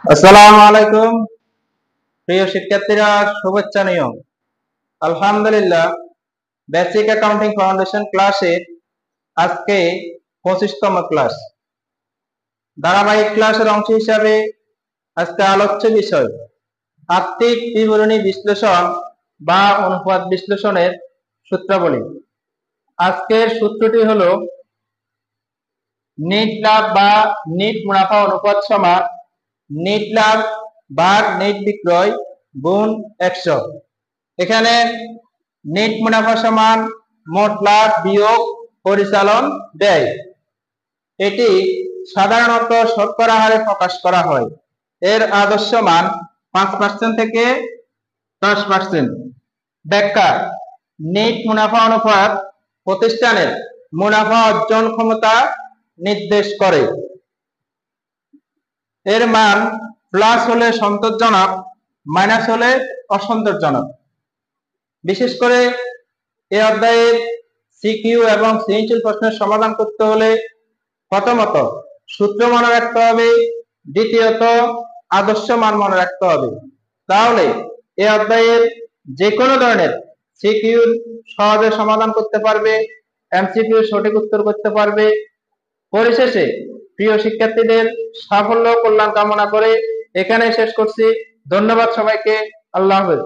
আসসালামু আলাইকুম প্রিয় শিক্ষার্থীরা, শুভেচ্ছা নিও। আলহামদুলিল্লাহ, বেসিক অ্যাকাউন্টিং ফাউন্ডেশন ক্লাসের আজকে 25তম ক্লাস। ধারাবাহিক ক্লাসের অংশ হিসাবে আজকে আলোচ্য বিষয় আর্থিক বিবরণী বিশ্লেষণ বা অনুপাত বিশ্লেষণের সূত্রাবলী। আজকের সূত্রটি হলো নেট লাভ বা নেট মুনাফা অনুপাত সমান নেট লাভ ভাগ নেট বিক্রয় গুণ 100। এখানে নেট মুনাফা সমান মোট লাভ বিয়োগ পরিচালন ব্যয়। এটি সাধারণত শতকরা হারে প্রকাশ করা হয়। এর আদর্শ মান 5% থেকে 10%। ব্যাখ্যা: নেট মুনাফা অনুপাত প্রতিষ্ঠানের মুনাফা অর্জন ক্ষমতা নির্দেশ করে। এর মান প্লাস হলে সন্তোষজনক, মাইনাস হলে অসন্তোষজনক। বিশেষ করে এই অধ্যায়ের সিকিউ এবং সৃজনশীল প্রশ্নের সমাধান করতে হলে প্রথমত সূত্র মনে রাখতে হবে, দ্বিতীয়ত আদর্শ মান মনে রাখতে হবে। তাহলে এই অধ্যায়ের যে কোনো ধরনের সিকিউ সহজে সমাধান করতে পারবে, এমসিকিউ সঠিক উত্তর করতে পারবে। পরিশেষে প্রিয় শিক্ষার্থীদের সাফল্য কল্যাণ কামনা করে এখানে শেষ করছি। ধন্যবাদ সবাইকে। আল্লাহ হাফেজ।